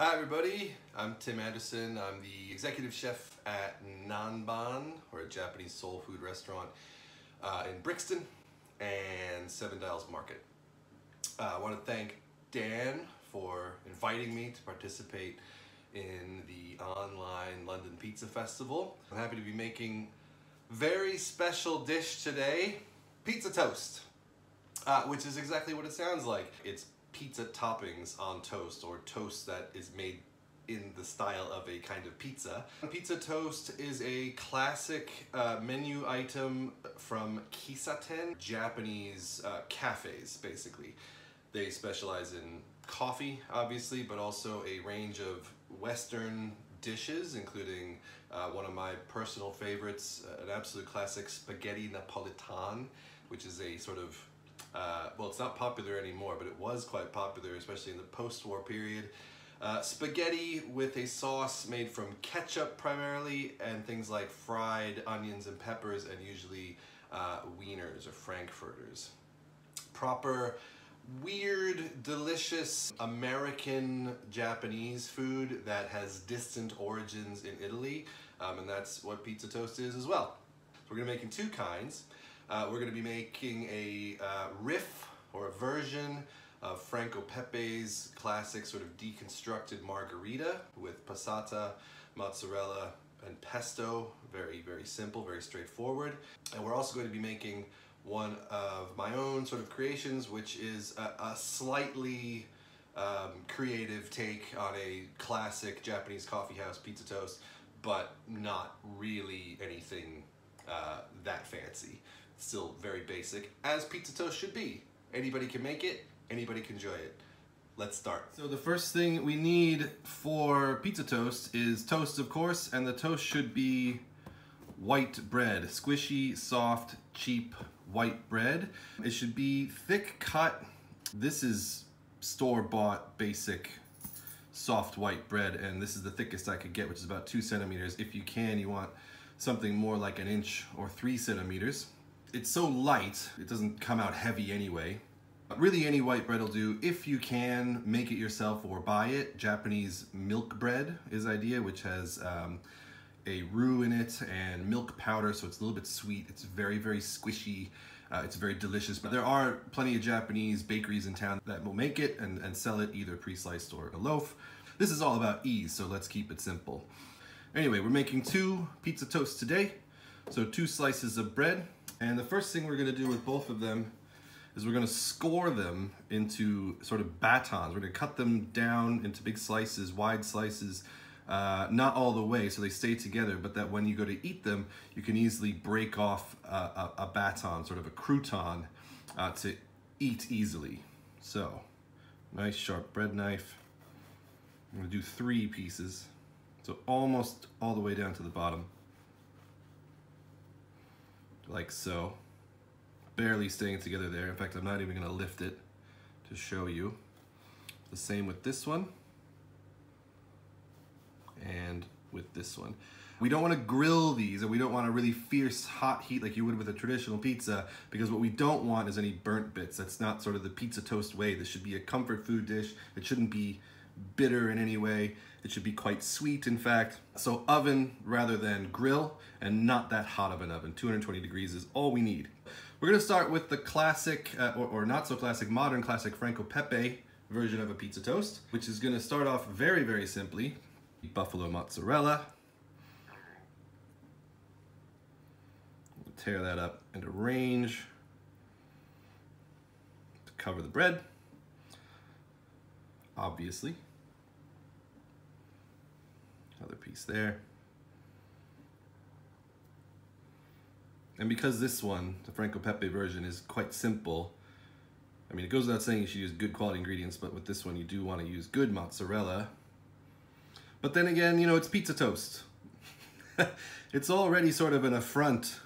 Hi everybody, I'm Tim Anderson. I'm the executive chef at Nanban, or a Japanese soul food restaurant in Brixton and Seven Dials Market. I want to thank Dan for inviting me to participate in the online London Pizza Festival. I'm happy to be making a very special dish today, pizza toast, which is exactly what it sounds like. It's pizza toppings on toast, or toast that is made in the style of a kind of pizza. Pizza toast is a classic menu item from kissaten, Japanese cafes, basically. They specialize in coffee, obviously, but also a range of Western dishes, including one of my personal favorites, an absolute classic spaghetti napolitan, which is a sort of well, it's not popular anymore, but it was quite popular, especially in the post-war period. Spaghetti with a sauce made from ketchup primarily, and things like fried onions and peppers, and usually wieners or frankfurters. Proper, weird, delicious American Japanese food that has distant origins in Italy, and that's what pizza toast is as well. So we're going to be making two kinds. We're going to be making a riff, or a version of Franco Pepe's classic sort of deconstructed Margherita with passata, mozzarella, and pesto. Very, very simple, very straightforward. And we're also going to be making one of my own sort of creations, which is a slightly creative take on a classic Japanese coffeehouse pizza toast, but not really anything that fancy. Still very basic, as pizza toast should be. Anybody can make it, anybody can enjoy it. Let's start. So the first thing we need for pizza toast is toast, of course, and the toast should be white bread. Squishy, soft, cheap white bread. It should be thick cut. This is store-bought basic soft white bread, and this is the thickest I could get, which is about 2 centimeters. If you can, you want something more like 1 inch or 3 centimeters. It's so light, it doesn't come out heavy anyway. Really, any white bread will do. If you can, make it yourself or buy it. Japanese milk bread is the idea, which has a roux in it and milk powder, so it's a little bit sweet. It's very, very squishy. It's very delicious. But there are plenty of Japanese bakeries in town that will make it and sell it either pre-sliced or a loaf. This is all about ease, so let's keep it simple. Anyway, we're making 2 pizza toasts today. So 2 slices of bread. And the first thing we're going to do with both of them is we're going to score them into sort of batons. We're going to cut them down into big slices, wide slices, not all the way so they stay together, but that when you go to eat them, you can easily break off a baton, sort of a crouton, to eat easily. So, nice sharp bread knife. I'm going to do 3 pieces, so almost all the way down to the bottom. Like so, barely staying together there. In fact, I'm not even going to lift it to show you. The same with this one and with this one. We don't want to grill these, and we don't want a really fierce hot heat like you would with a traditional pizza, because what we don't want is any burnt bits. That's not sort of the pizza toast way. This should be a comfort food dish. It shouldn't be bitter in any way. It should be quite sweet, in fact. So oven rather than grill, and not that hot of an oven. 220 degrees is all we need. We're gonna start with the classic, or not so classic, modern classic Franco Pepe version of a pizza toast, which is gonna start off very, very simply. Buffalo mozzarella. We'll tear that up and arrange to cover the bread, obviously. Another piece there. And because this one, the Franco Pepe version, is quite simple, I mean, it goes without saying you should use good quality ingredients, but with this one you do want to use good mozzarella. But then again, you know, it's pizza toast. It's already sort of an affront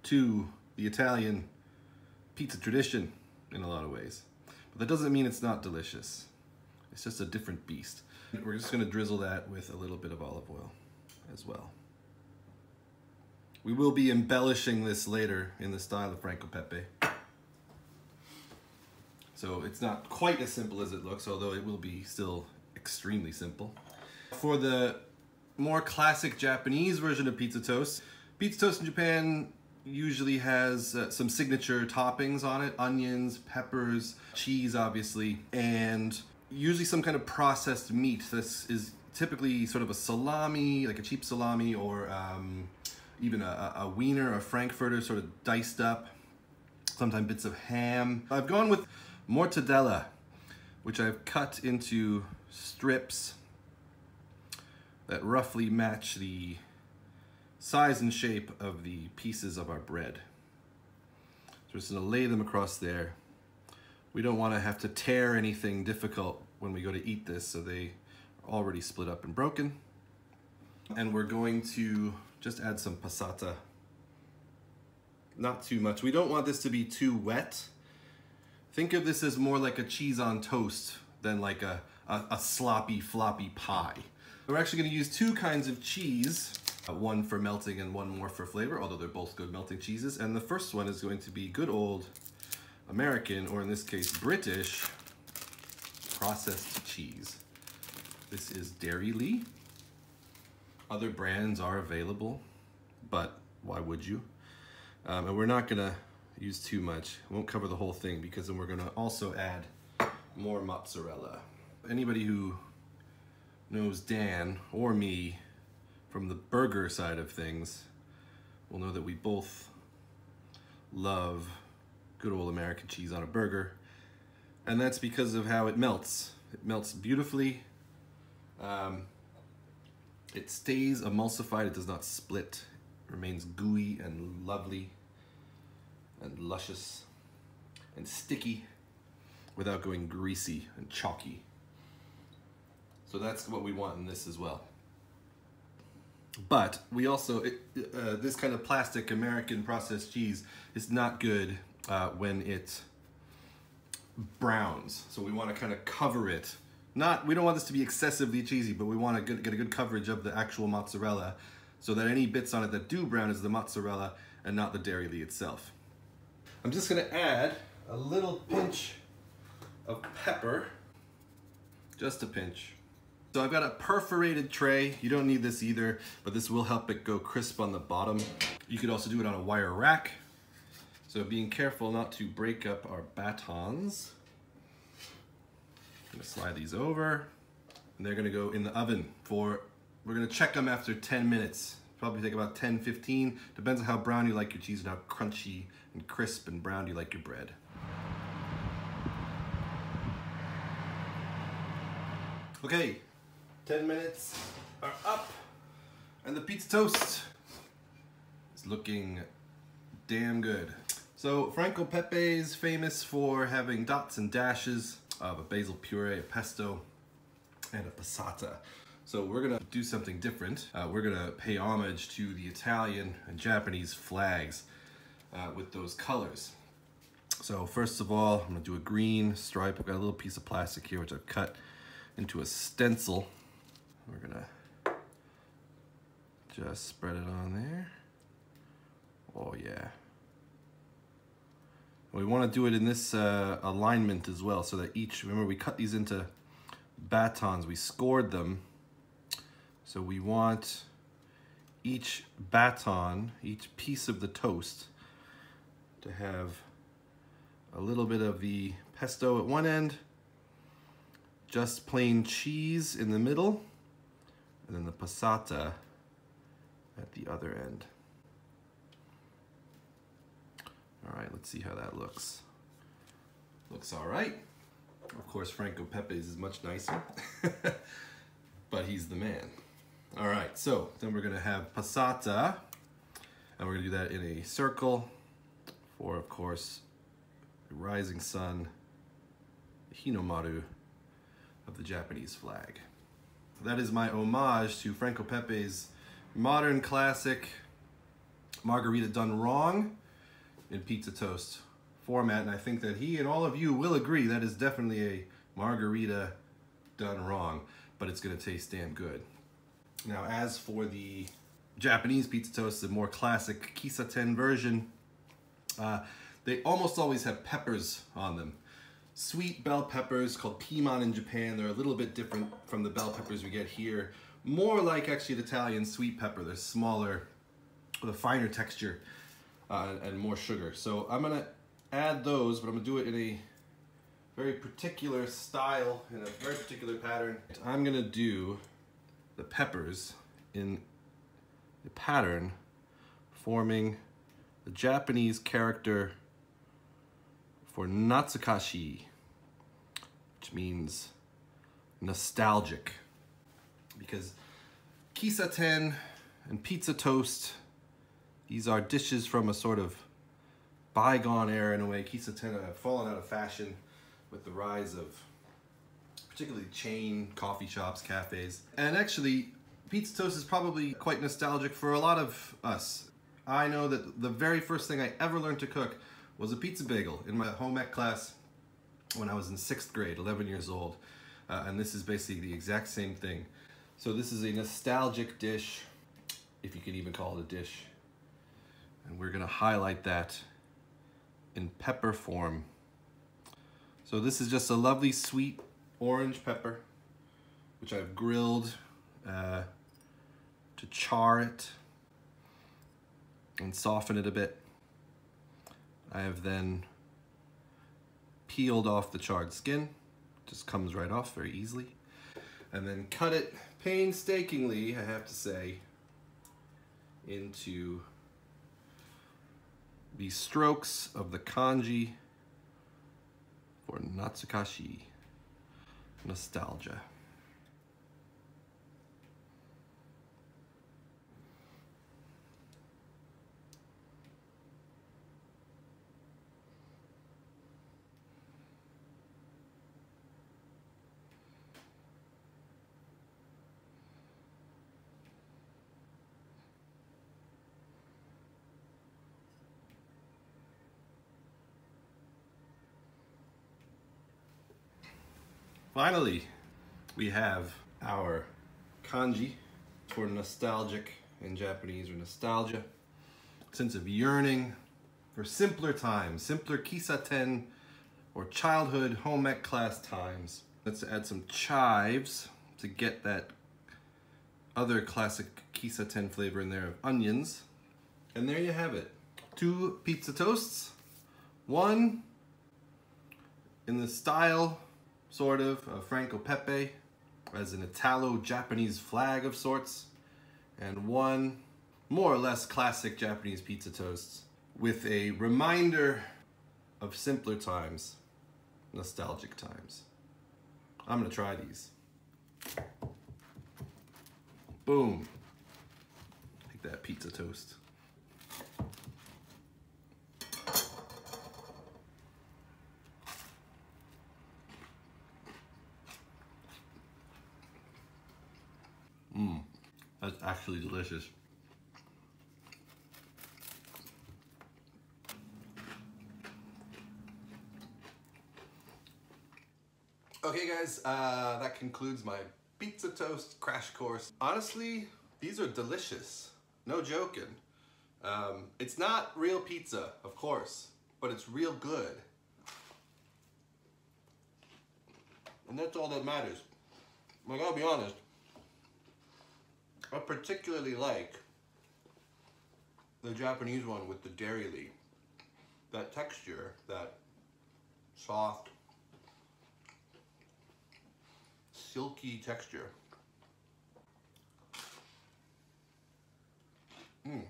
to the Italian pizza tradition in a lot of ways. But that doesn't mean it's not delicious. It's just a different beast. We're just going to drizzle that with a little bit of olive oil as well. We will be embellishing this later in the style of Franco Pepe. So it's not quite as simple as it looks, although it will be still extremely simple. For the more classic Japanese version of pizza toast in Japan usually has some signature toppings on it: onions, peppers, cheese obviously, and usually some kind of processed meat. This is typically sort of a salami, like a cheap salami, or even a wiener, a frankfurter, sort of diced up, sometimes bits of ham. I've gone with mortadella, which I've cut into strips that roughly match the size and shape of the pieces of our bread. So we're just gonna lay them across there. We don't wanna have to tear anything difficult when we go to eat this, so they are already split up and broken. And we're going to just add some passata. Not too much. We don't want this to be too wet. Think of this as more like a cheese on toast than like a sloppy, floppy pie. We're actually gonna use two kinds of cheese, one for melting and one more for flavor, although they're both good melting cheeses. And the first one is going to be good old American, or in this case, British, processed cheese. This is Dairy. Other brands are available, but why would you? And we're not gonna use too much. We won't cover the whole thing because then we're gonna also add more mozzarella. Anybody who knows Dan or me from the burger side of things will know that we both love good old American cheese on a burger, and that's because of how it melts. It melts beautifully. It stays emulsified, it does not split. It remains gooey and lovely and luscious and sticky without going greasy and chalky. So that's what we want in this as well. But we also, this kind of plastic American processed cheese is not good when it browns. So we want to kind of cover it. We don't want this to be excessively cheesy, but we want to get a good coverage of the actual mozzarella so that any bits on it that do brown is the mozzarella and not the dairy itself. I'm just going to add a little pinch of pepper, just a pinch. So I've got a perforated tray. You don't need this either, but this will help it go crisp on the bottom. You could also do it on a wire rack. So being careful not to break up our batons. I'm gonna slide these over, and they're gonna go in the oven we're gonna check them after 10 minutes. Probably take about 10, 15. Depends on how brown you like your cheese and how crunchy and crisp and brown you like your bread. Okay, 10 minutes are up, and the pizza toast is looking damn good. So Franco Pepe is famous for having dots and dashes of a basil puree, a pesto, and a passata. So we're gonna do something different. We're gonna pay homage to the Italian and Japanese flags with those colors. So first of all, I'm gonna do a green stripe. I've got a little piece of plastic here which I've cut into a stencil. We're gonna just spread it on there. Oh yeah. We want to do it in this alignment as well, so that remember we cut these into batons, we scored them. So we want each baton, each piece of the toast, to have a little bit of the pesto at one end, just plain cheese in the middle, and then the passata at the other end. All right, let's see how that looks. Looks all right. Of course, Franco Pepe's is much nicer, but he's the man. All right, so then we're gonna have passata, and we're gonna do that in a circle for, of course, the rising sun, the Hinomaru of the Japanese flag. That is my homage to Franco Pepe's modern classic Margherita done wrong in pizza toast format, and I think that he and all of you will agree that is definitely a Margherita done wrong, but it's gonna taste damn good. Now, as for the Japanese pizza toast, the more classic kissaten version, they almost always have peppers on them. sweet bell peppers called pimon in Japan. They're a little bit different from the bell peppers we get here. More like actually an Italian sweet pepper. They're smaller with a finer texture and more sugar. So I'm gonna add those, but I'm gonna do it in a very particular style, in a very particular pattern. I'm gonna do the peppers in the pattern forming the Japanese character for Natsukashi, which means nostalgic. Because kissaten and pizza toast, these are dishes from a sort of bygone era in a way. Kissaten have fallen out of fashion with the rise of particularly chain coffee shops, cafes. And actually, pizza toast is probably quite nostalgic for a lot of us. I know that the very first thing I ever learned to cook was a pizza bagel in my home ec class when I was in 6th grade, 11 years old. And this is basically the exact same thing. So this is a nostalgic dish, if you can even call it a dish. And we're gonna highlight that in pepper form. So this is just a lovely sweet orange pepper, which I've grilled to char it and soften it a bit. I have then peeled off the charred skin. Just comes right off very easily. And then cut it painstakingly, I have to say, into the strokes of the kanji for Natsukashi, nostalgia. Finally, we have our kanji for nostalgic in Japanese, or nostalgia. Sense of yearning for simpler times, simpler kissaten or childhood home ec class times. Let's add some chives to get that other classic kissaten flavor in there of onions. And there you have it. 2 pizza toasts, one in the style sort of Franco Pepe as an Italo-Japanese flag of sorts, and one more or less classic Japanese pizza toast with a reminder of simpler times, nostalgic times. I'm gonna try these. Boom. Take that pizza toast. That's actually delicious. Okay guys, that concludes my pizza toast crash course. Honestly, these are delicious. No joking. It's not real pizza, of course, but it's real good. And that's all that matters. I gotta be honest, I particularly like the Japanese one with the dairy leaf. That texture, that soft, silky texture. And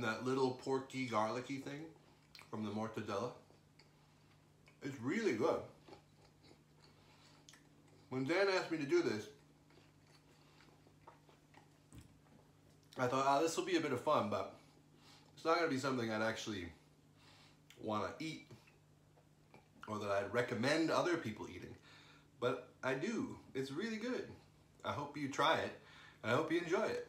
that little porky, garlicky thing from the mortadella. It's really good. When Dan asked me to do this, I thought, this will be a bit of fun, but it's not going to be something I'd actually want to eat or that I'd recommend other people eating. But I do. It's really good. I hope you try it, and I hope you enjoy it.